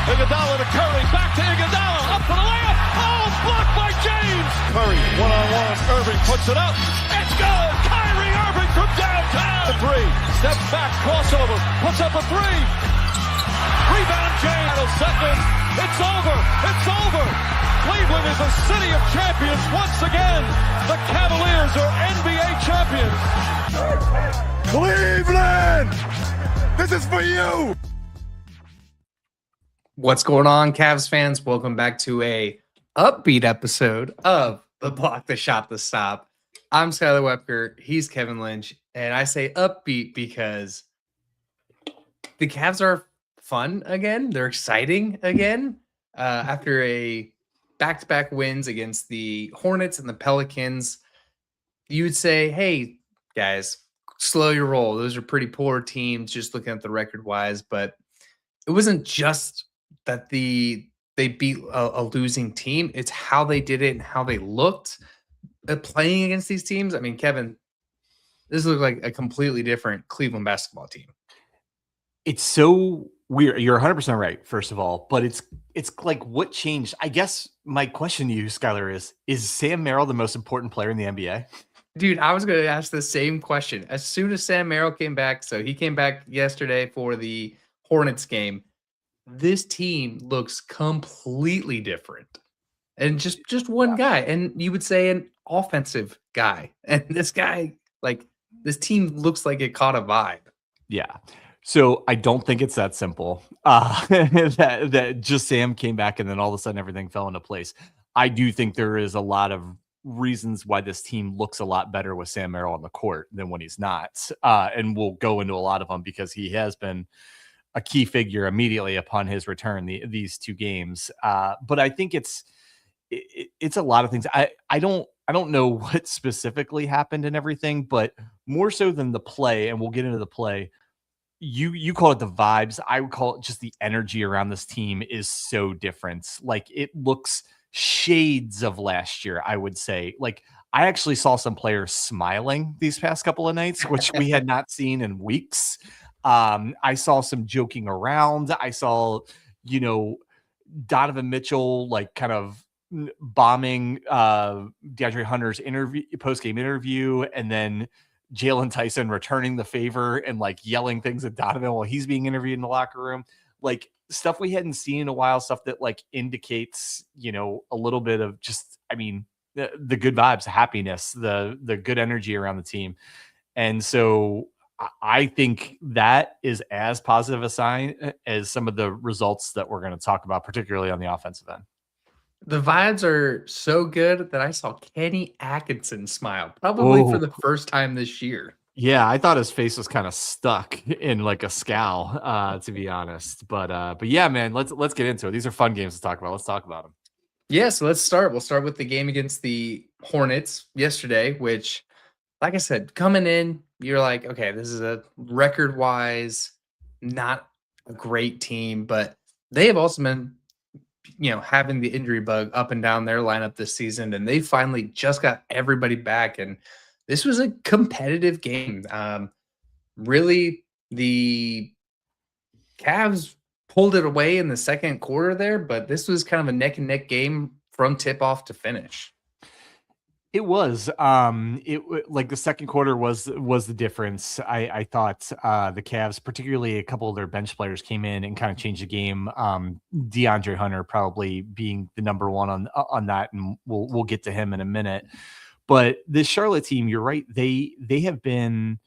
Iguodala to Curry, back to Iguodala, up for the layup. Oh, blocked by James. Curry, one-on-one. Irving puts it up. It's good. Kyrie Irving from downtown. The three, steps back, crossover, puts up a three. Rebound James. Second. It's over. It's over. Cleveland is a city of champions once again. The Cavaliers are NBA champions. Cleveland, this is for you. What's going on, Cavs fans? Welcome back to a upbeat episode of the Block, the Shot, the Stop. I'm Skylar Wepker. He's Kevin Lynch. And I say upbeat because the Cavs are fun again. They're exciting again. After a back-to-back wins against the Hornets and the Pelicans, you would say, hey, guys, slow your roll. Those are pretty poor teams, just looking at the record-wise. But it wasn't just that they beat a losing team. It's how they did it and how they looked at playing against these teams. I mean, Kevin, this looked like a completely different Cleveland basketball team. It's so weird. You're 100% right, first of all, but it's like what changed? I guess my question to you, Skylar, is Sam Merrill the most important player in the NBA? Dude, I was going to ask the same question. As soon as Sam Merrill came back, so he came back yesterday for the Hornets game, this team looks completely different. And just one guy. And you would say an offensive guy. And this guy, like, this team looks like it caught a vibe. Yeah. So I don't think it's that simple. That just Sam came back and then all of a sudden everything fell into place. I do think there is a lot of reasons why this team looks a lot better with Sam Merrill on the court than when he's not. And we'll go into a lot of them because he has been a key figure immediately upon his return these two games. But I think it's a lot of things. I don't know what specifically happened and everything, but more so than the play, and we'll get into the play. You call it the vibes. I would call it just the energy around this team is so different. Like it looks shades of last year, I would say. Like I actually saw some players smiling these past couple of nights, which we had not seen in weeks. I saw some joking around. I saw, Donovan Mitchell, like kind of bombing DeAndre Hunter's post-game interview, and then Jalen Tyson returning the favor and like yelling things at Donovan while he's being interviewed in the locker room, like stuff we hadn't seen in a while, stuff that like indicates, a little bit of just, the good vibes, happiness, the good energy around the team. And so I think that is as positive a sign as some of the results that we're going to talk about, particularly on the offensive end. The vibes are so good that I saw Kenny Atkinson smile, probably for the first time this year. Yeah, I thought his face was kind of stuck in like a scowl, to be honest. But yeah, man, let's get into it. These are fun games to talk about. Let's talk about them. Yeah, so let's start. We'll start with the game against the Hornets yesterday, which, like I said, coming in, you're like, okay, this is a record-wise not a great team, but they have also been having the injury bug up and down their lineup this season, and they finally just got everybody back. And this was a competitive game. Really, the Cavs pulled it away in the second quarter there, but this was kind of a neck and neck game from tip off to finish. It was like the second quarter was the difference. I thought the Cavs, particularly a couple of their bench players, came in and kind of changed the game. DeAndre Hunter probably being the number one on that, and we'll get to him in a minute. But this Charlotte team, you're right, they have been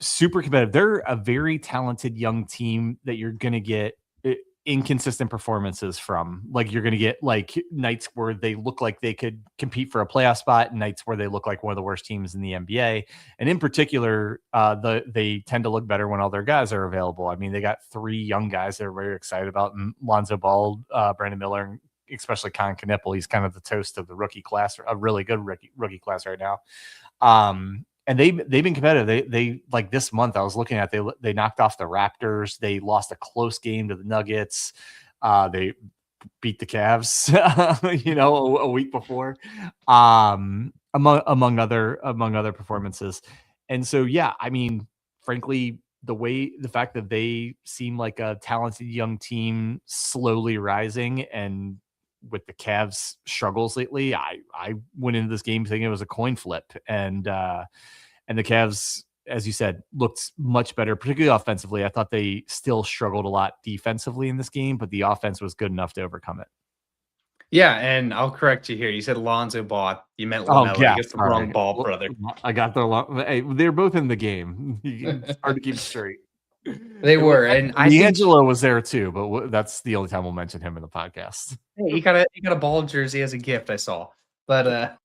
super competitive. They're a very talented young team that you're going to get inconsistent performances from. Like you're going to get like nights where they look like they could compete for a playoff spot and nights where they look like one of the worst teams in the NBA. And in particular, they tend to look better when all their guys are available. I mean, they got three young guys they're very excited about: Lonzo Ball, Brandon Miller, and especially Con Knipple. He's kind of the toast of the rookie class, a really good rookie class right now. And they've been competitive. They like this month I was looking at, they knocked off the Raptors. They lost a close game to the Nuggets. They beat the Cavs, a week before, among other performances. And so, yeah, I mean, frankly, the fact that they seem like a talented young team slowly rising, and with the Cavs struggles lately, I went into this game thinking it was a coin flip, and the Cavs, as you said, looked much better, particularly offensively. I thought they still struggled a lot defensively in this game, but the offense was good enough to overcome it. Yeah, and I'll correct you here. You said Lonzo Ball. You meant Oh, LaMelo. yeah. You get the wrong ball, brother. I got hey, they're both in the game. It's hard to keep straight. They were, and I think D'Angelo was there too, but that's the only time we'll mention him in the podcast. hey, he got a ball jersey as a gift. I saw, but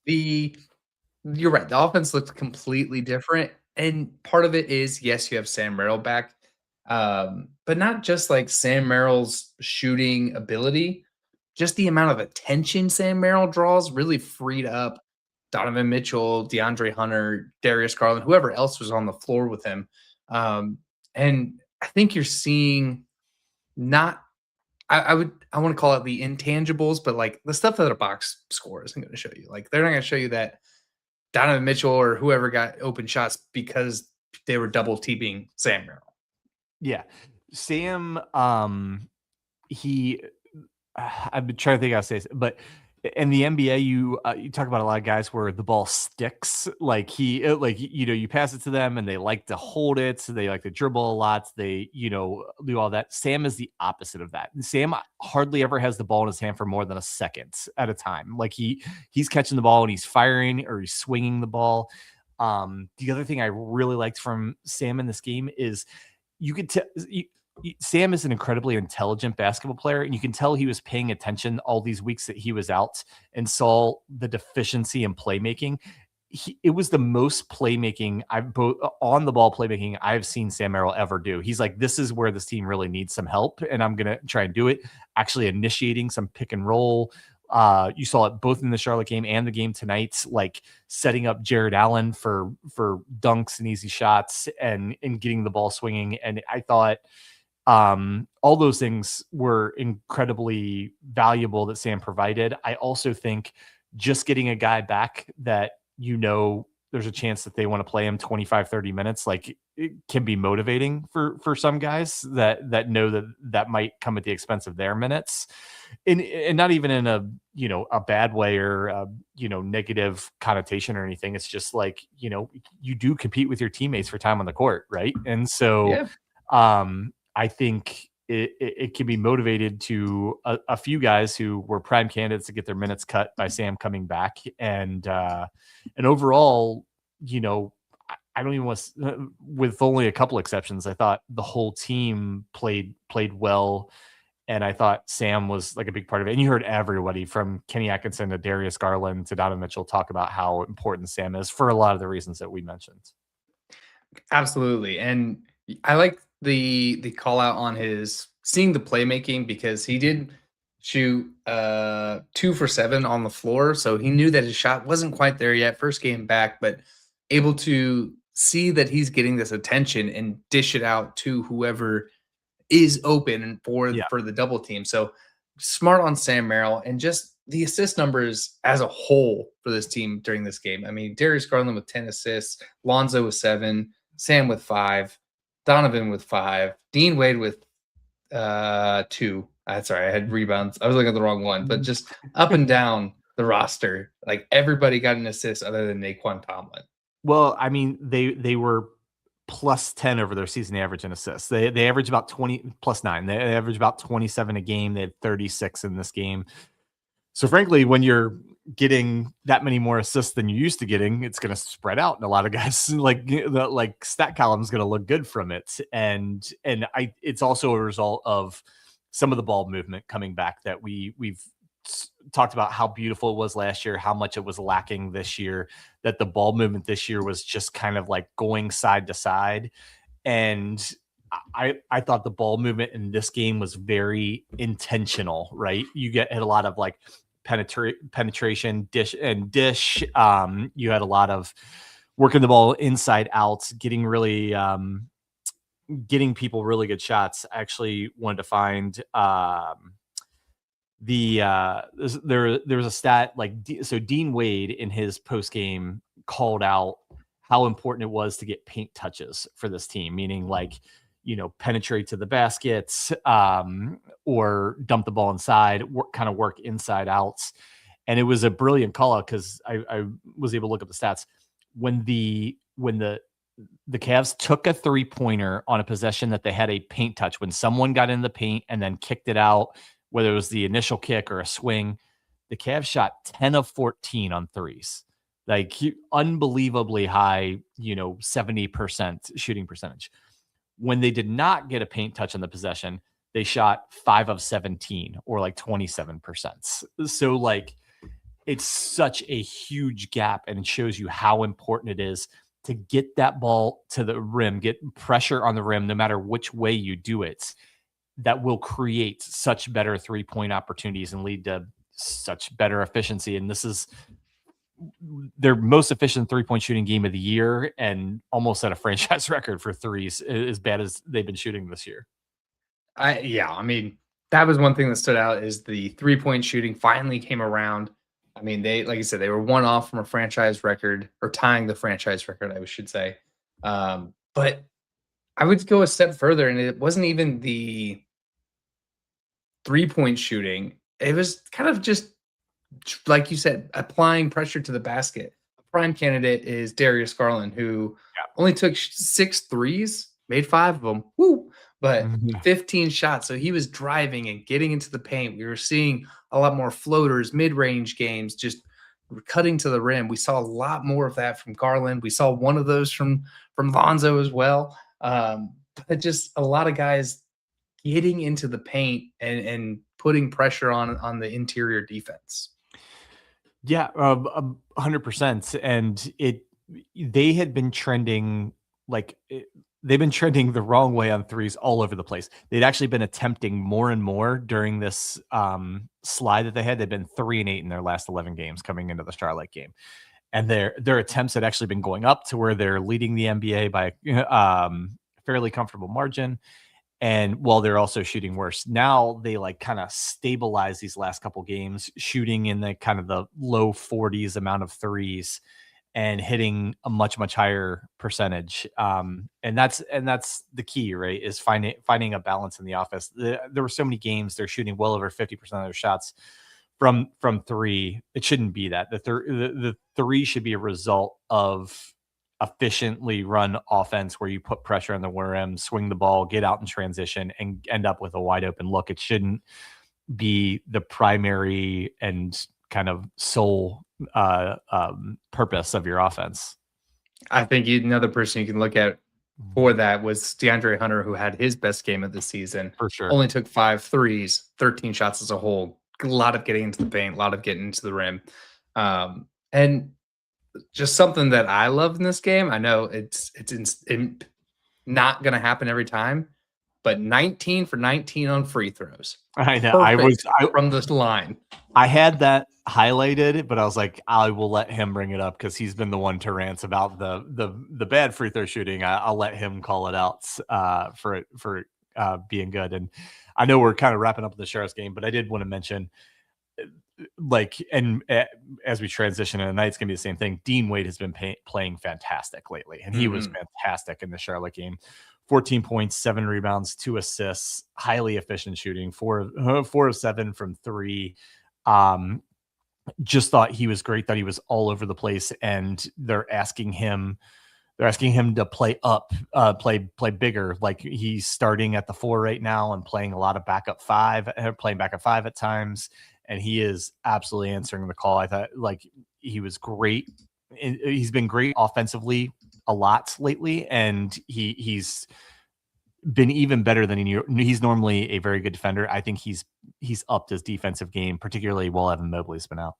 you're right. The offense looked completely different, and part of it is yes, you have Sam Merrill back, but not just like Sam Merrill's shooting ability, just the amount of attention Sam Merrill draws really freed up Donovan Mitchell, DeAndre Hunter, Darius Garland, whoever else was on the floor with him. And I think you're seeing not I want to call it the intangibles, but like the stuff that a box score isn't going to show you. Like they're not going to show you that Donovan Mitchell or whoever got open shots because they were double teaming Sam Merrill. Yeah. Sam, I've been trying to think how to say this, but in the NBA, you talk about a lot of guys where the ball sticks. Like you pass it to them and they like to hold it. So they like to dribble a lot. They, do all that. Sam is the opposite of that. Sam hardly ever has the ball in his hand for more than a second at a time. Like he's catching the ball and he's firing or he's swinging the ball. The other thing I really liked from Sam in this game is you could tell Sam is an incredibly intelligent basketball player, and you can tell he was paying attention all these weeks that he was out and saw the deficiency in playmaking. It was the most playmaking on the ball playmaking I've seen Sam Merrill ever do. He's like, this is where this team really needs some help, and I'm going to try and do it. Actually initiating some pick and roll. You saw it both in the Charlotte game and the game tonight, like setting up Jared Allen for dunks and easy shots and getting the ball swinging. And I thought all those things were incredibly valuable that Sam provided. I also think just getting a guy back that, there's a chance that they want to play him 25, 30 minutes, like it can be motivating for some guys that know that might come at the expense of their minutes, and not even in a bad way or negative connotation or anything. It's just like, you do compete with your teammates for time on the court. Right. And so, I think it can be motivated to a few guys who were prime candidates to get their minutes cut by Sam coming back. And overall, I don't even want to, with only a couple exceptions, I thought the whole team played well. And I thought Sam was like a big part of it. And you heard everybody from Kenny Atkinson to Darius Garland to Donovan Mitchell talk about how important Sam is for a lot of the reasons that we mentioned. Absolutely. And I like the call out on his seeing the playmaking, because he did shoot 2 for 7 on the floor. So he knew that his shot wasn't quite there yet, first game back, but able to see that he's getting this attention and dish it out to whoever is open for the double team. So smart on Sam Merrill, and just the assist numbers as a whole for this team during this game. I mean, Darius Garland with 10 assists, Lonzo with 7, Sam with 5, Donovan with 5, Dean Wade with 2. Sorry, I had rebounds. I was looking at the wrong one, but just up and down the roster, like everybody got an assist other than Naquan Tomlin. Well, I mean, they were plus 10 over their season average in assists. They average about 20 plus 9. They average about 27 a game. They had 36 in this game. So frankly, when you're getting that many more assists than you used to getting, it's going to spread out. And a lot of guys like stat column is going to look good from it. And it's also a result of some of the ball movement coming back that we've talked about how beautiful it was last year, how much it was lacking this year, that the ball movement this year was just kind of like going side to side. And I thought the ball movement in this game was very intentional, right? You had a lot of like penetration, dish. You had a lot of working the ball inside out, getting really, getting people really good shots. I actually wanted to find there was a stat like, so Dean Wade in his post game called out how important it was to get paint touches for this team, meaning like, penetrate to the baskets, or dump the ball inside, work inside outs. And it was a brilliant call out because I was able to look up the stats. When the Cavs took a 3-pointer on a possession that they had a paint touch, when someone got in the paint and then kicked it out, whether it was the initial kick or a swing, the Cavs shot 10 of 14 on threes, like unbelievably high, 70% shooting percentage. When they did not get a paint touch on the possession, they shot 5 of 17 or like 27%. So like, it's such a huge gap, and it shows you how important it is to get that ball to the rim, get pressure on the rim, no matter which way you do it. That will create such better 3-point opportunities and lead to such better efficiency. And this is their most efficient 3-point shooting game of the year, and almost at a franchise record for threes, as bad as they've been shooting this year. I mean, that was one thing that stood out, is the 3-point shooting finally came around. I mean, they, like you said, they were one off from a franchise record, or tying the franchise record, I should say. But I would go a step further, and it wasn't even the 3-point shooting. It was kind of just, like you said, applying pressure to the basket. A prime candidate is Darius Garland, who only took 6 threes, made 5 of them. Woo! But 15 shots. So he was driving and getting into the paint. We were seeing a lot more floaters, mid-range games, just cutting to the rim. We saw a lot more of that from Garland. We saw one of those from Lonzo as well. But just a lot of guys getting into the paint and putting pressure on the interior defense. Yeah, 100%. And they had been trending they've been trending the wrong way on threes all over the place. They'd actually been attempting more and more during this slide that they had. They've been 3-8 in their last 11 games coming into the Charlotte game. And their attempts had actually been going up to where they're leading the NBA by fairly comfortable margin. And while they're also shooting worse, now they kind of stabilize these last couple games, shooting in the kind of the low 40s amount of threes and hitting a much, much higher percentage. And that's the key, right? Is finding a balance in the offense. There were so many games they're shooting well over 50% of their shots from three. It shouldn't be that. The three should be a result of efficiently run offense where you put pressure on the rim, swing the ball, get out in transition, and end up with a wide open look. It shouldn't be the primary and kind of sole purpose of your offense. I think another person you can look at for that was DeAndre Hunter, who had his best game of the season. For sure. Only took 5 threes, 13 shots as a whole. A lot of getting into the paint, a lot of getting into the rim. And just something that I love in this game. I know it's not going to happen every time, but 19 for 19 on free throws. I know. I from this line. I had that highlighted, but I was like, I will let him bring it up because he's been the one to rant about the bad free throw shooting. I'll let him call it out for being good. And I know we're kind of wrapping up the Sheriff's game, but I did want to mention, as we transition, and tonight's gonna be the same thing. Dean Wade has been playing fantastic lately, and he was fantastic in the Charlotte game. 14 points, 7 rebounds, 2 assists, highly efficient shooting, 4 of 7 from 3. Just thought he was great. Thought he was all over the place, and they're asking him to play up, play bigger. Like he's starting at the 4 right now and playing a lot of backup 5, playing backup 5 at times. And he is absolutely answering the call. I thought he was great. He's been great offensively a lot lately, and he's been even better than he's normally a very good defender. I think he's upped his defensive game, particularly while Evan Mobley's been out.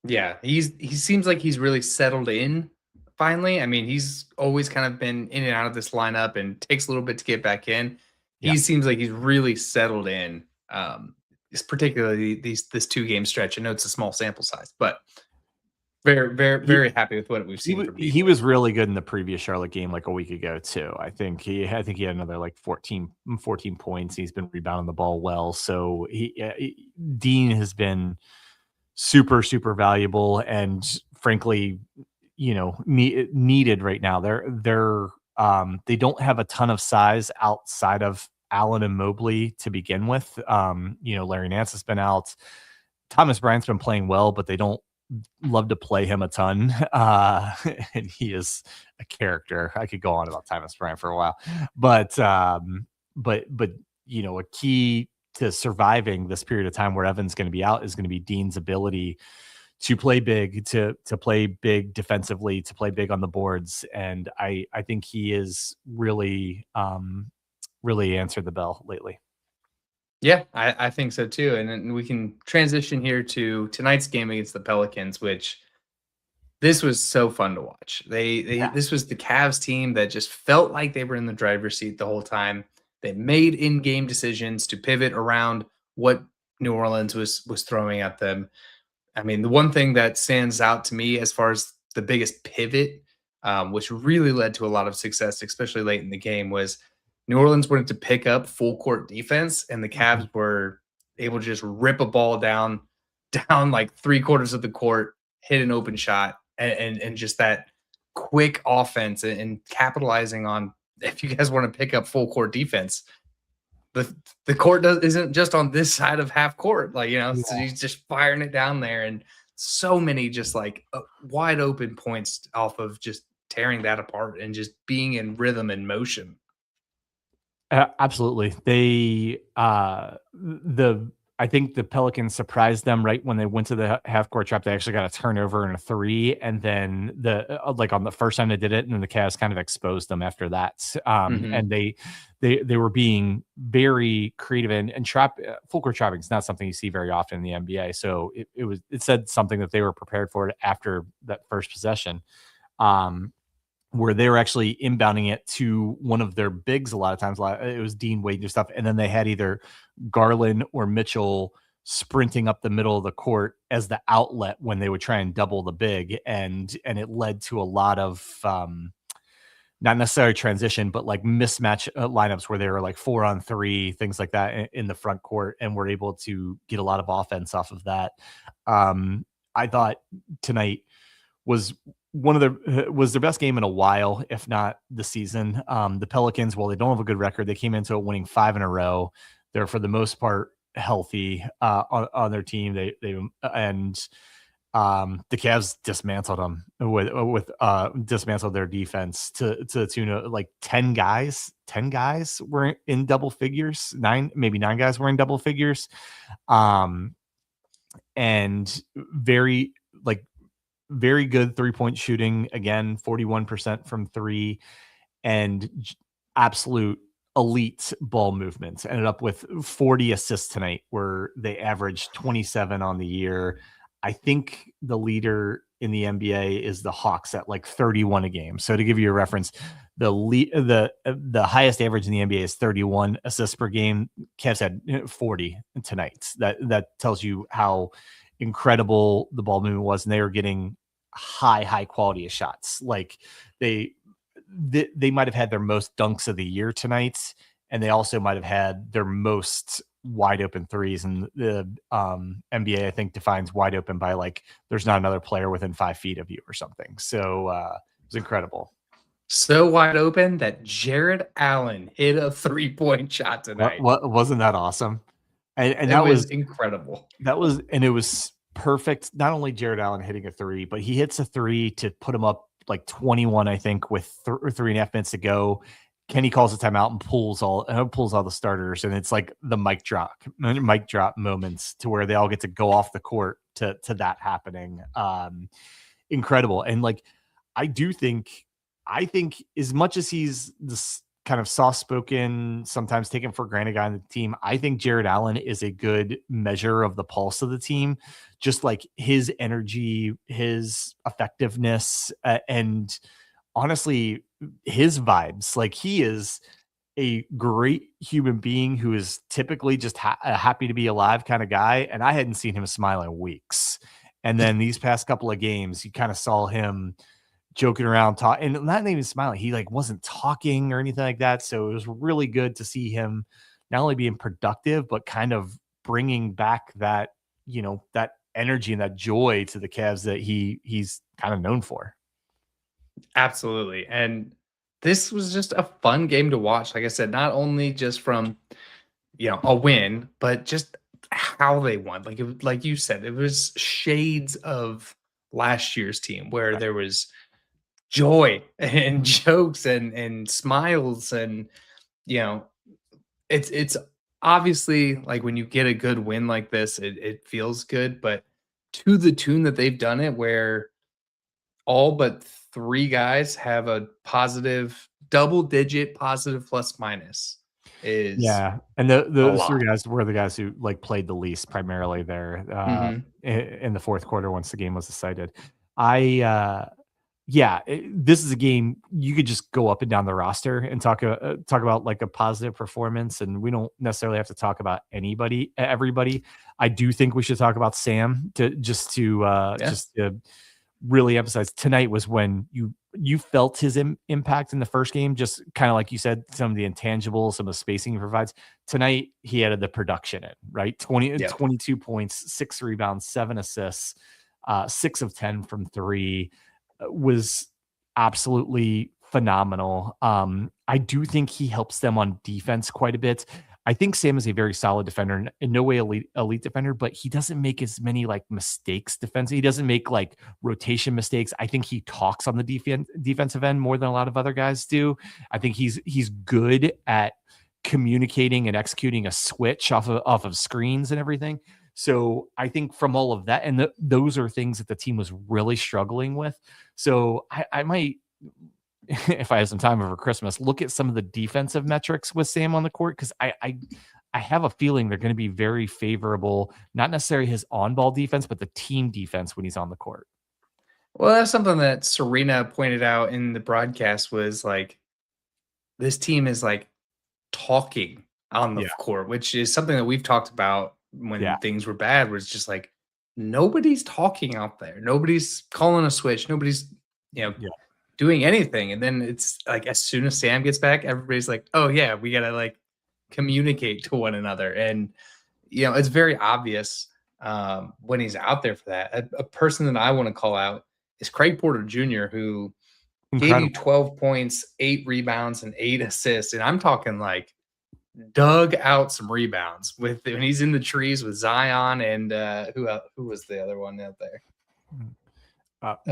Yeah, he seems like he's really settled in finally. I mean, he's always kind of been in and out of this lineup and takes a little bit to get back in. He seems like he's really settled in. Particularly this 2-game stretch. I know it's a small sample size, but very, very, very happy with what we've seen. He was really good in the previous Charlotte game, like a week ago too. I think he had another 14 points. He's been rebounding the ball well. So Dean has been super, super valuable. And frankly, needed right now. They don't have a ton of size outside of Allen and Mobley to begin with. Larry Nance has been out. Thomas Bryant's been playing well, but they don't love to play him a ton. And he is a character. I could go on about Thomas Bryant for a while, but a key to surviving this period of time where Evan's going to be out is going to be Dean's ability to play big, to play big defensively, to play big on the boards. And I think he is really answered the bell lately. Yeah, I think so too. And then we can transition here to tonight's game against the Pelicans, which this was so fun to watch. This was the Cavs team that just felt like they were in the driver's seat the whole time. They made in-game decisions to pivot around what New Orleans was throwing at them. I mean, the one thing that stands out to me as far as the biggest pivot, which really led to a lot of success, especially late in the game, was New Orleans wanted to pick up full court defense, and the Cavs were able to just rip a ball down like 3/4 of the court, hit an open shot, and just that quick offense and capitalizing on, if you guys want to pick up full court defense, the court isn't just on this side of half court, so he's just firing it down there, and so many just like wide open points off of just tearing that apart and just being in rhythm and motion. Absolutely. I think the Pelicans surprised them right when they went to the half court trap. They actually got a turnover and a 3, and then on the first time they did it, and then the Cavs kind of exposed them after that. And they were being very creative and trap. Full court trapping is not something you see very often in the NBA. So it said something that they were prepared for it after that first possession. Where they were actually inbounding it to one of their bigs a lot of times. It was Dean Wade and stuff. And then they had either Garland or Mitchell sprinting up the middle of the court as the outlet when they would try and double the big. And it led to a lot of not necessarily transition, but like mismatch lineups where they were like 4-on-3, things like that in the front court. And were able to get a lot of offense off of that. I thought tonight was their best game in a while, if not the season. The Pelicans, while they don't have a good record, they came into it winning 5 in a row. They're for the most part healthy on their team. The Cavs dismantled them with dismantled their defense to the tune of like 10 guys. 10 guys were in double figures. 9 guys were in double figures. And very good 3-point shooting. Again, 41% from 3, and absolute elite ball movements. Ended up with 40 assists tonight, where they averaged 27 on the year. I think the leader in the NBA is the Hawks at like 31 a game. So to give you a reference, the highest average in the NBA is 31 assists per game. Cavs had 40 tonight. That tells you how incredible the ball movement was, and they were getting high quality of shots. Like they might have had their most dunks of the year tonight, and they also might have had their most wide open threes. And the NBA, I think, defines wide open by like there's not another player within 5 feet of you or something. So it was incredible. So wide open that Jared Allen hit a 3-point shot tonight. Wasn't that awesome? And that was incredible. And it was perfect. Not only Jared Allen hitting a 3, but he hits a 3 to put him up like 21, I think, with 3.5 minutes to go. Kenny calls a timeout and pulls all the starters, and it's like the mic drop moments to where they all get to go off the court to that happening. Incredible. And like I think as much as he's this kind of soft-spoken, sometimes taken for granted guy on the team, I think Jared Allen is a good measure of the pulse of the team. Just like his energy, his effectiveness, and honestly, his vibes. Like he is a great human being who is typically just a happy to be alive kind of guy. And I hadn't seen him smile in weeks. And then these past couple of games, you kind of saw him joking around, and not even smiling. He like wasn't talking or anything like that. So it was really good to see him not only being productive, but kind of bringing back that, that energy and that joy to the Cavs that he's kind of known for. Absolutely. And this was just a fun game to watch. Like I said, not only just from, a win, but just how they won. Like you said, it was shades of last year's team where there was joy and jokes and smiles and you know it's obviously like when you get a good win like this, it feels good, but to the tune that they've done it where all but three guys have a positive double digit positive plus minus is Yeah, and a those lot. 3 guys were the guys who, like, played the least primarily there, Mhm. in the 4th quarter once the game was decided. I, yeah, this is a game you could just go up and down the roster and talk about, like, a positive performance, and we don't necessarily have to talk about everybody. I do think we should talk about Sam Yeah. just to really emphasize tonight was when you felt his impact in the first game, just kind of like you said, some of the intangibles, some of the spacing he provides. Tonight, he added the production in, right? Yep. 22 points, 6 rebounds, 7 assists, 6 of 10 from 3, was absolutely phenomenal. I do think he helps them on defense quite a bit. I think Sam is a very solid defender, in no way elite defender, but he doesn't make as many like mistakes defensively. He doesn't make like rotation mistakes. I think he talks on the defensive end more than a lot of other guys do. I think he's good at communicating and executing a switch off of screens and everything. So I think from all of that, and those are things that the team was really struggling with. So I might, if I have some time over Christmas, look at some of the defensive metrics with Sam on the court, because I have a feeling they're going to be very favorable, not necessarily his on-ball defense, but the team defense when he's on the court. Well, that's something that Serena pointed out in the broadcast was like this team is like talking on the Yeah. court, which is something that we've talked about when Yeah. things were bad, where it's just like nobody's talking out there. Nobody's calling a switch. Nobody's, you know, Yeah. doing anything. And then it's like as soon as Sam gets back, everybody's like, oh yeah, we gotta like communicate to one another. And it's very obvious when he's out there for that. A person that I want to call out is Craig Porter Jr., who gave you Incredible. 12 points, 8 rebounds, and 8 assists. And I'm talking like dug out some rebounds with when he's in the trees with Zion and who was the other one out there?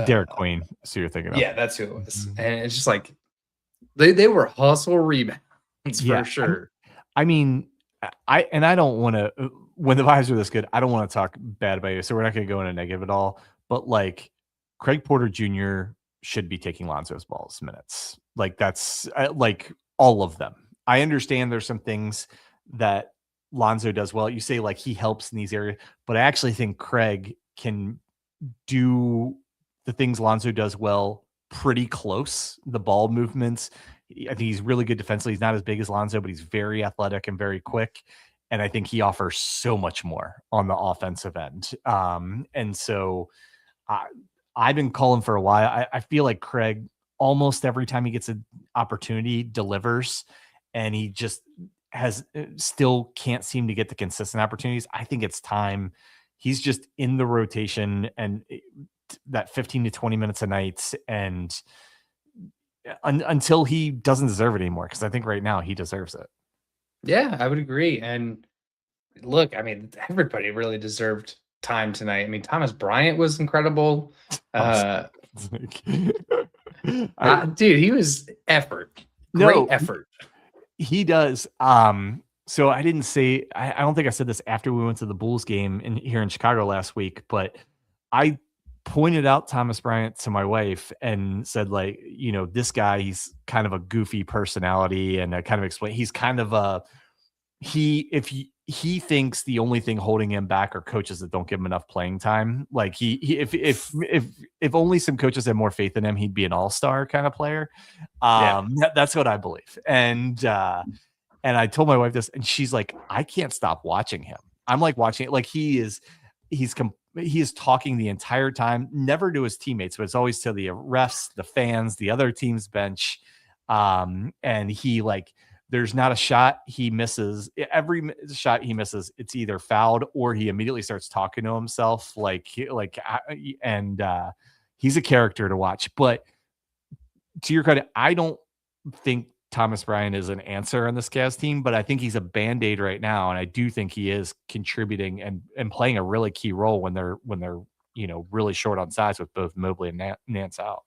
Derek Queen. So you're thinking of. Yeah, that's who it was. Mhm. And it's just like they were hustle rebounds Yeah. for sure. I mean, I don't want to, when the vibes are this good, I don't want to talk bad about you. So we're not going to go into negative at all. But like Craig Porter Jr. should be taking Lonzo's balls minutes. Like that's like all of them. I understand there's some things that Lonzo does well. You say like he helps in these areas, but I actually think Craig can do the things Lonzo does well pretty close. The ball movements. I think he's really good defensively. He's not as big as Lonzo, but he's very athletic and very quick. And I think he offers so much more on the offensive end. And so I've been calling for a while. I feel like Craig almost every time he gets an opportunity delivers, and he just has still can't seem to get the consistent opportunities. I think it's time. He's just in the rotation and that 15 to 20 minutes a night, and until he doesn't deserve it anymore, because I think right now he deserves it. Yeah, I would agree. And look, I mean, everybody really deserved time tonight. I mean, Thomas Bryant was incredible. Dude, he was effort. Great effort. He does. So I didn't say, I don't think I said this after we went to the Bulls game here in Chicago last week, but I pointed out Thomas Bryant to my wife and said, like, this guy, he's kind of a goofy personality. And I kind of explained, he's kind of he thinks the only thing holding him back are coaches that don't give him enough playing time. Like if only some coaches had more faith in him, he'd be an all-star kind of player. That's what I believe. And I told my wife this, and she's like, I can't stop watching him. I'm like watching it. Like he is talking the entire time, never to his teammates, but it's always to the refs, the fans, the other team's bench. And he like, there's not a shot he misses. Every shot he misses, it's either fouled or he immediately starts talking to himself. And he's a character to watch. But to your credit, I don't think Thomas Bryant is an answer on this Cavs team, but I think he's a Band-Aid right now. And I do think he is contributing and playing a really key role when they're, really short on size with both Mobley and Nance out.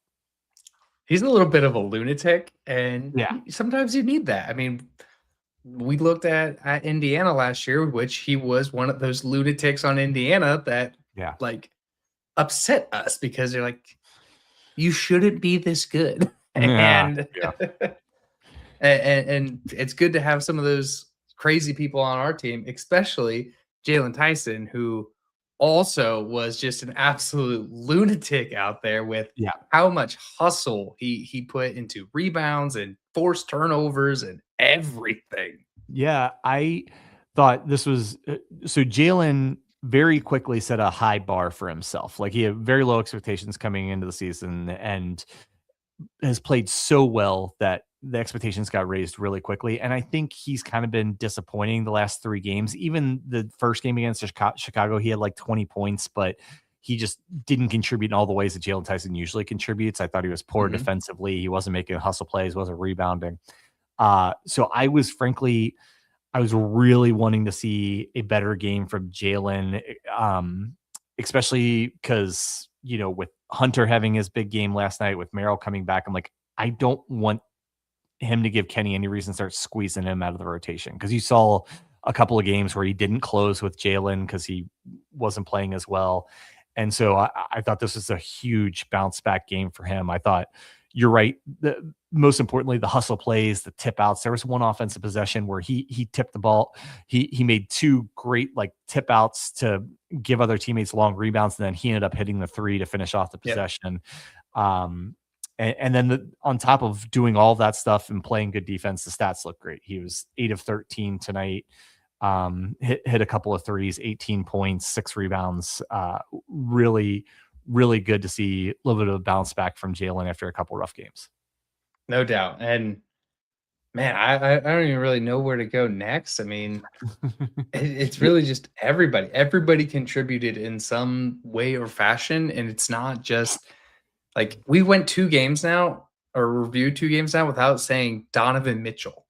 He's a little bit of a lunatic, and Yeah. sometimes you need that. I mean, we looked at Indiana last year, which he was one of those lunatics on Indiana that like upset us because they're like, you shouldn't be this good. And and it's good to have some of those crazy people on our team, especially Jalen Tyson, who also was just an absolute lunatic out there with how much hustle he put into rebounds and forced turnovers and everything. Yeah, I thought this was so Jalen very quickly set a high bar for himself. Like he had very low expectations coming into the season and has played so well that the expectations got raised really quickly. And I think he's kind of been disappointing the last 3 games. Even the first game against Chicago, he had like 20 points, but he just didn't contribute in all the ways that Jalen Tyson usually contributes. I thought he was poor defensively. He wasn't making hustle plays, wasn't rebounding. So I was really wanting to see a better game from Jalen, especially because, with Hunter having his big game last night, with Merrill coming back, I'm like, I don't want him to give Kenny any reason to start squeezing him out of the rotation, because you saw a couple of games where he didn't close with Jalen because he wasn't playing as well. And so I thought this was a huge bounce back game for him. I thought you're right. Most importantly, the hustle plays, the tip outs. There was one offensive possession where he tipped the ball. He made 2 great tip outs to give other teammates long rebounds, and then he ended up hitting the 3 to finish off the possession. And then on top of doing all of that stuff and playing good defense, the stats look great. He was 8 of 13 tonight. Hit a couple of threes, 18 points, 6 rebounds. Really, really good to see a little bit of a bounce back from Jalen after a couple rough games. No doubt. And man, I don't even really know where to go next. I mean, it's really just everybody. Everybody contributed in some way or fashion. And it's not just like we went 2 games now or reviewed 2 games now without saying Donovan Mitchell.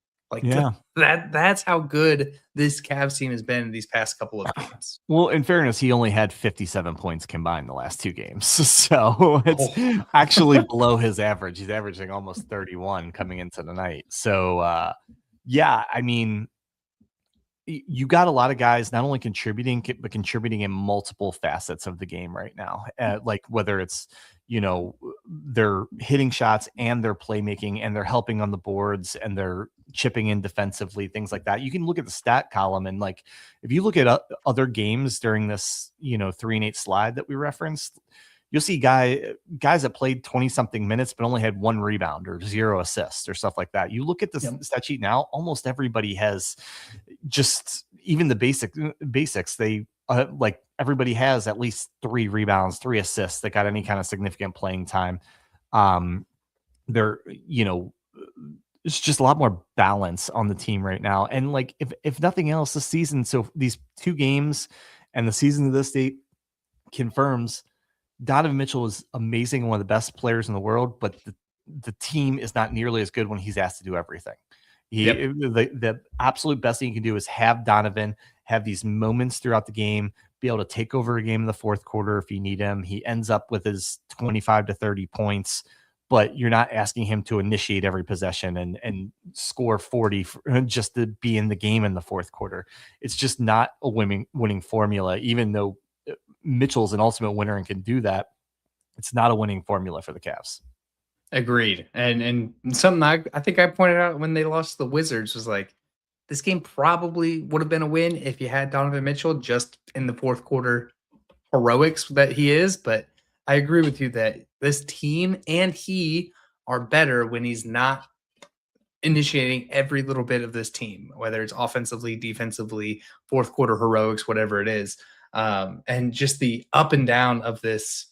That's how good this Cavs team has been in these past couple of games. Well, in fairness, he only had 57 points combined the last 2 games. So it's actually below his average. He's averaging almost 31 coming into the night. So, I mean, you got a lot of guys not only contributing, but contributing in multiple facets of the game right now. Like whether it's, they're hitting shots and they're playmaking and they're helping on the boards and they're chipping in defensively, things like that. You can look at the stat column and if you look at other games during this, 3-8 slide that we referenced, you'll see guys that played 20 something minutes, but only had 1 rebound or 0 assists or stuff like that. You look at the stat sheet now, almost everybody has just even the basics. They everybody has at least 3 rebounds, 3 assists that got any kind of significant playing time. It's just a lot more balance on the team right now. And if nothing else this season, so these 2 games and the season to this date confirms Donovan Mitchell is amazing, one of the best players in the world, but the team is not nearly as good when he's asked to do everything. The absolute best thing you can do is have Donovan have these moments throughout the game, be able to take over a game in the fourth quarter if you need him. He ends up with his 25 to 30 points, but you're not asking him to initiate every possession and score 40 just to be in the game in the fourth quarter. It's just not a winning formula, even though Mitchell's an ultimate winner and can do that. It's not a winning formula for the Cavs. Agreed. And something I think I pointed out when they lost the Wizards was this game probably would have been a win if you had Donovan Mitchell just in the fourth quarter heroics that he is. But I agree with you that this team and he are better when he's not initiating every little bit of this team, whether it's offensively, defensively, fourth quarter heroics, whatever it is. And just the up and down of this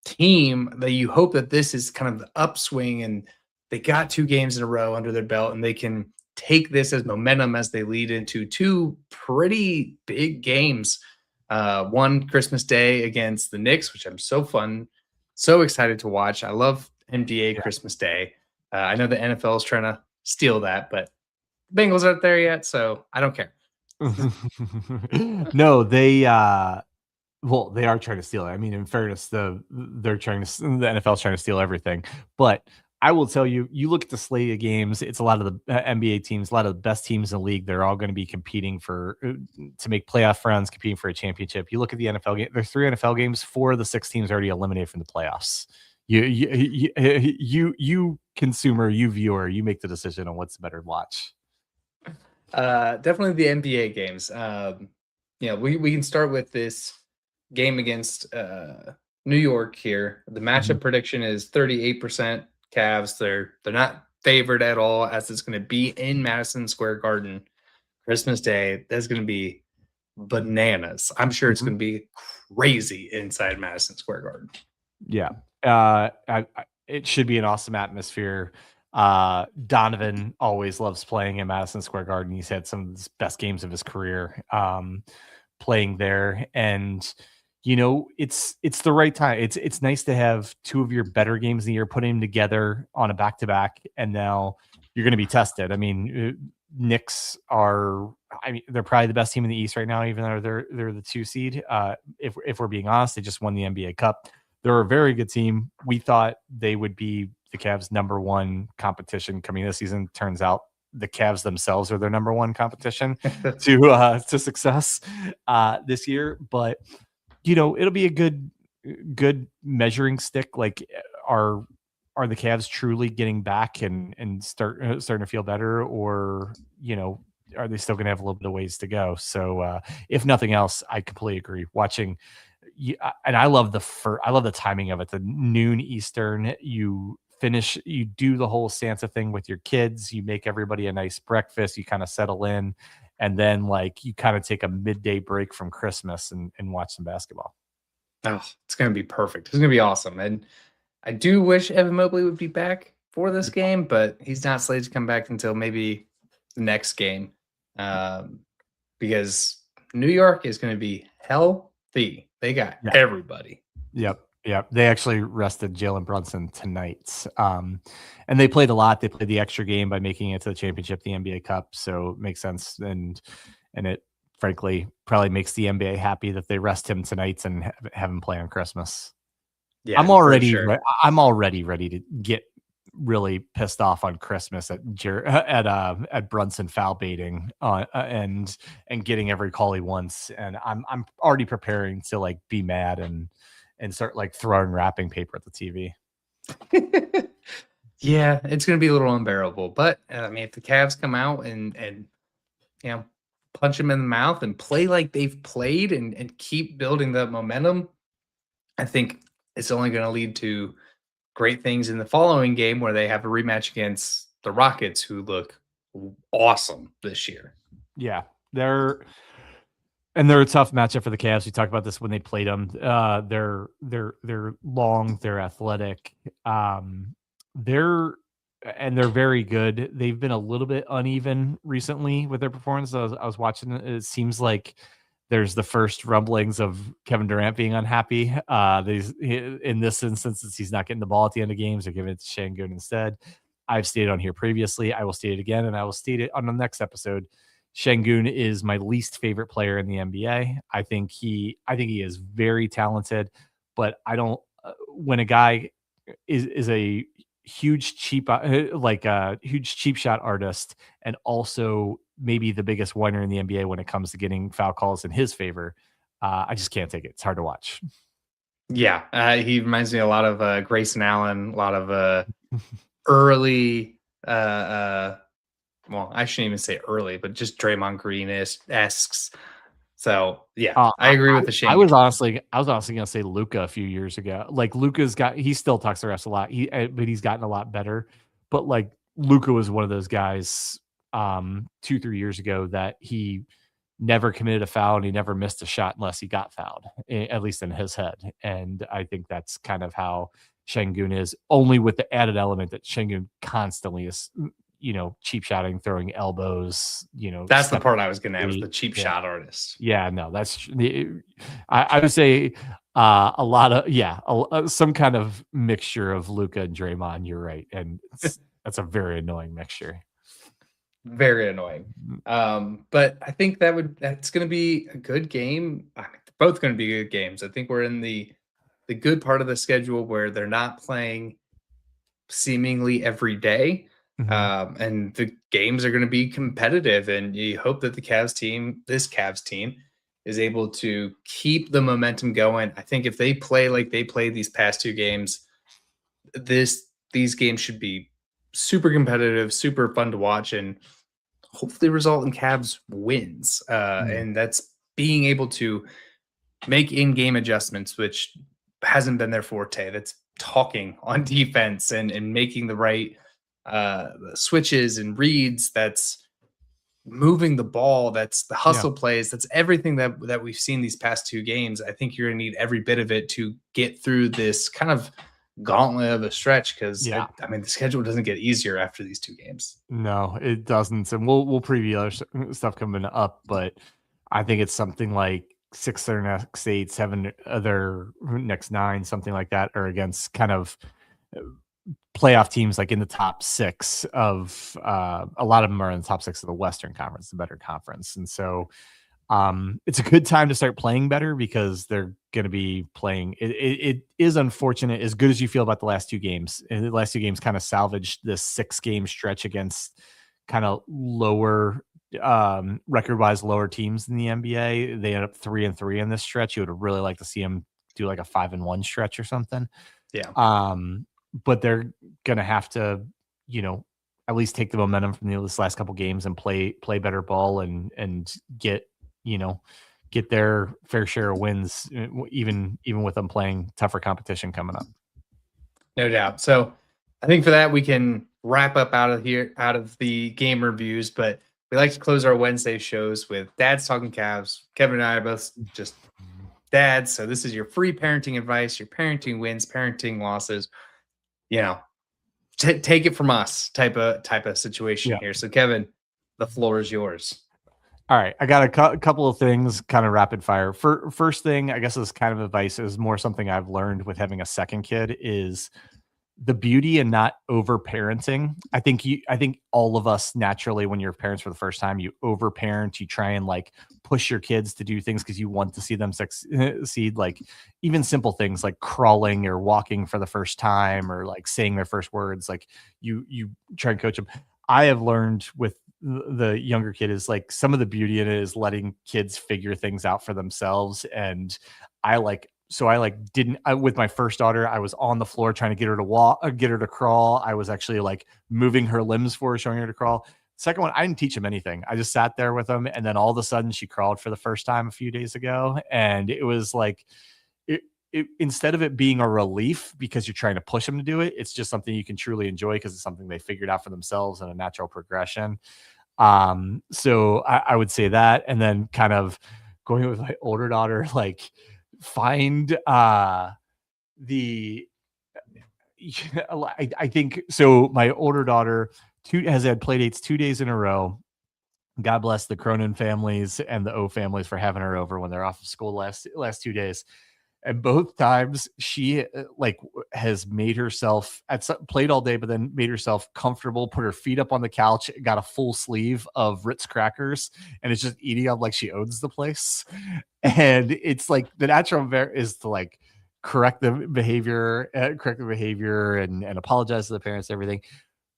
team that you hope that this is kind of the upswing and they got 2 games in a row under their belt and they can take this as momentum as they lead into 2 pretty big games. One Christmas Day against the Knicks, which I'm so excited to watch. I love NBA Christmas Day. I know the NFL is trying to steal that, but the Bengals aren't there yet, so I don't care. No, they well, they are trying to steal it. I mean, in fairness, the NFL's trying to steal everything. But I will tell you, you look at the slate of games, it's a lot of the NBA teams, a lot of the best teams in the league. They're all going to be competing for to make playoff runs, competing for a championship. You look at the NFL game, there's 3 NFL games, 4 of the 6 teams already eliminated from the playoffs. You consumer, you viewer, you make the decision on what's better to watch. Definitely the NBA games. We can start with this game against New York here. The matchup prediction is 38% Cavs. They're not favored at all, as it's going to be in Madison Square Garden Christmas Day. That's going to be bananas. I'm sure it's going to be crazy inside Madison Square Garden. Yeah. It should be an awesome atmosphere. Donovan always loves playing in Madison Square Garden. He's had some of the best games of his career playing there. And it's the right time. It's nice to have 2 of your better games of the year, putting them together on a back-to-back, and now you're going to be tested. I mean, Knicks they're probably the best team in the East right now, even though they're the 2 seed. If we're being honest, they just won the NBA Cup. They're a very good team. We thought they would be the Cavs' number 1 competition coming this season. Turns out the Cavs themselves are their number 1 competition to success this year. But it'll be a good measuring stick. Like, are the Cavs truly getting back and starting to feel better, or are they still going to have a little bit of ways to go? So if nothing else, I completely agree. Watching, and I love the timing of it. The noon Eastern, you do the whole Santa thing with your kids. You make everybody a nice breakfast. You kind of settle in, and then you kind of take a midday break from Christmas and watch some basketball. Oh, it's going to be perfect. It's going to be awesome. And I do wish Evan Mobley would be back for this game, but he's not slated to come back until maybe the next game, because New York is going to be healthy. They got everybody. Yep. They actually rested Jalen Brunson tonight. And they played a lot. They played the extra game by making it to the championship, the NBA Cup. So it makes sense. And it frankly probably makes the NBA happy that they rest him tonight and have him play on Christmas. Yeah, I'm already ready to get really pissed off on Christmas at Brunson foul baiting and getting every call he wants. And I'm already preparing to be mad and start throwing wrapping paper at the TV. Yeah, it's going to be a little unbearable. But I mean, if the Cavs come out and punch them in the mouth and play like they've played and keep building the momentum, I think it's only going to lead to great things in the following game, where they have a rematch against the Rockets, who look awesome this year. Yeah, they're a tough matchup for the Cavs. We talked about this when they played them. They're long, they're athletic, they're very good. They've been a little bit uneven recently with their performance. I was watching it. It seems like there's the first rumblings of Kevin Durant being unhappy. In this instance, he's not getting the ball at the end of games. They're giving it to Şengün instead. I've stated on here previously. I will state it again, and I will state it on the next episode. Şengün is my least favorite player in the NBA. I think he is very talented, but I don't. When a guy is a huge cheap shot artist, and also maybe the biggest whiner in the NBA when it comes to getting foul calls in his favor, I just can't take it. It's hard to watch. Yeah, he reminds me a lot of Grayson Allen, a lot of early. Well, I shouldn't even say early, but just Draymond Green-esque. So yeah, I agree with the Shane. I was honestly gonna say Luka a few years ago. He still talks the refs a lot, but he's gotten a lot better. But Luka was one of those guys 2-3 years ago that he never committed a foul and he never missed a shot unless he got fouled, at least in his head. And I think that's kind of how Şengün is, only with the added element that Şengün constantly is. cheap shotting, throwing elbows, That's the part I was going to add, was the cheap shot artist. Yeah, no, I would say a lot of, some kind of mixture of Luka and Draymond. You're right. And that's a very annoying mixture. Very annoying. But I think that's going to be a good game. I mean, they're both going to be good games. I think we're in the good part of the schedule where they're not playing seemingly every day. And the games are going to be competitive, and you hope that this Cavs team is able to keep the momentum going. I think if they play like they played these past two games, these games should be super competitive, super fun to watch, and hopefully result in Cavs wins. And that's being able to make in-game adjustments, which hasn't been their forte. That's talking on defense and making the right switches and reads. That's moving the ball. That's the hustle plays. That's everything that we've seen these past two games. I think you're going to need every bit of it to get through this kind of gauntlet of a stretch, because I mean, the schedule doesn't get easier after these two games. No, it doesn't. And we'll preview other stuff coming up, but I think it's something like 6 of their next 8, 7 other next 9, something like that, or against kind of playoff teams like in the top 6 of a lot of them are in the top 6 of the Western Conference, the better conference. And so it's a good time to start playing better, because they're going to be playing. It is unfortunate, as good as you feel about the last two games. And the last two games kind of salvaged this 6-game stretch against kind of lower record-wise lower teams in the NBA. They ended up 3-3 in this stretch. You would have really liked to see them do like a 5-1 stretch or something. Yeah. But they're gonna have to, at least take the momentum from this last couple games and play better ball and get their fair share of wins, even with them playing tougher competition coming up. No doubt. So I think for that, we can wrap up out of the game reviews, but we like to close our Wednesday shows with Dads Talking Cavs. Kevin and I are both just dads, so this is your free parenting advice, your parenting wins, parenting losses. Take it from us type of situation here. So Kevin, the floor is yours. All right, I got a couple of things, kind of rapid fire. First thing, I guess, is kind of advice, is more something I've learned with having a second kid, is the beauty in not over parenting. I think all of us naturally, when you're parents for the first time, you over parent. You try and like push your kids to do things because you want to see them succeed. Like even simple things like crawling or walking for the first time, or like saying their first words. Like you try and coach them. I have learned with the younger kid is like some of the beauty in it is letting kids figure things out for themselves. And with my first daughter, I was on the floor trying to get her to walk, get her to crawl. I was actually like moving her limbs for her, showing her to crawl. Second one, I didn't teach him anything. I just sat there with him. And then all of a sudden she crawled for the first time a few days ago. And it was like, instead of it being a relief because you're trying to push them to do it, it's just something you can truly enjoy because it's something they figured out for themselves in a natural progression. So I would say that. And then kind of going with my older daughter, like find I think so. My older daughter has had play dates 2 days in a row. God bless the Cronin families and the O families for having her over when they're off of school last 2 days. And both times she has made herself played all day, but then made herself comfortable, put her feet up on the couch, got a full sleeve of Ritz crackers, and it's just eating up like she owns the place. And it's like the natural is to like correct the behavior and apologize to the parents, everything.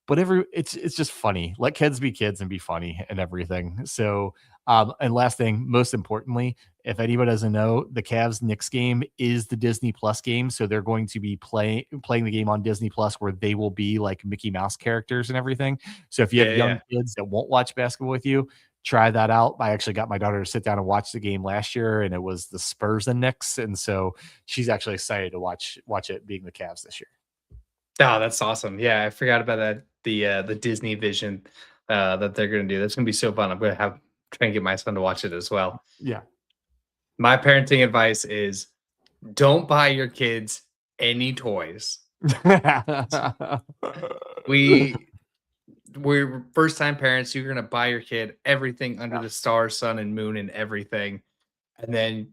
But it's just funny. Let kids be kids and be funny and everything. So, and last thing, most importantly, if anybody doesn't know, the Cavs Knicks game is the Disney Plus game. So they're going to be playing the game on Disney Plus, where they will be like Mickey Mouse characters and everything. So if you have young kids that won't watch basketball with you, try that out. I actually got my daughter to sit down and watch the game last year, and it was the Spurs and Knicks. And so she's actually excited to watch it being the Cavs this year. Oh, that's awesome. Yeah, I forgot about that. The Disney vision that they're going to do. That's going to be so fun. I'm going to try and get my son to watch it as well. Yeah. My parenting advice is don't buy your kids any toys. we're first time parents. You're gonna buy your kid everything under the stars, sun, and moon, and everything, and then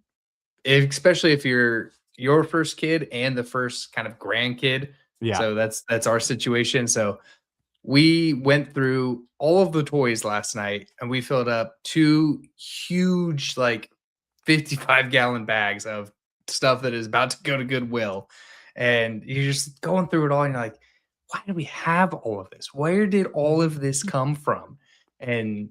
especially if you're your first kid and the first kind of grandkid. Yeah. So that's our situation. So we went through all of the toys last night and we filled up 2 huge, like 55-gallon bags of stuff that is about to go to Goodwill. And you're just going through it all and you're like, why do we have all of this? Where did all of this come from? And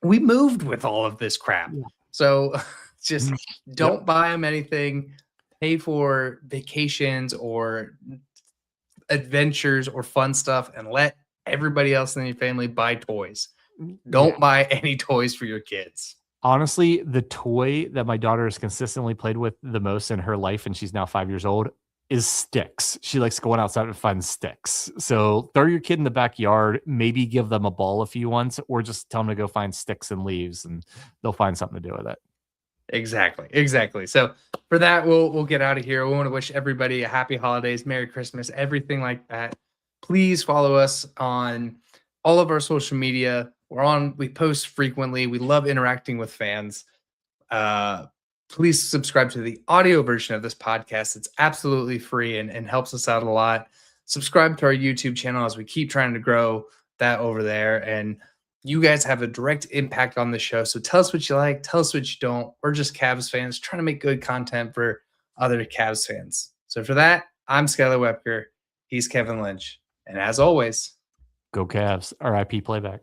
we moved with all of this crap. Yeah. So just don't buy them anything. Pay for vacations or adventures or fun stuff and let everybody else in your family buy toys. Don't buy any toys for your kids. Honestly, the toy that my daughter has consistently played with the most in her life, and she's now 5 years old, is sticks. She likes going outside and find sticks. So throw your kid in the backyard, maybe give them a ball if you want, or just tell them to go find sticks and leaves and they'll find something to do with it. Exactly. So for that, we'll get out of here. We want to wish everybody a happy holidays, Merry Christmas, everything like that. Please follow us on all of our social media. We post frequently. We love interacting with fans. Please subscribe to the audio version of this podcast. It's absolutely free and helps us out a lot. Subscribe to our YouTube channel as we keep trying to grow that over there. And you guys have a direct impact on the show. So tell us what you like. Tell us what you don't. We're just Cavs fans trying to make good content for other Cavs fans. So for that, I'm Skylar Webker. He's Kevin Lynch. And as always, go Cavs. RIP playback.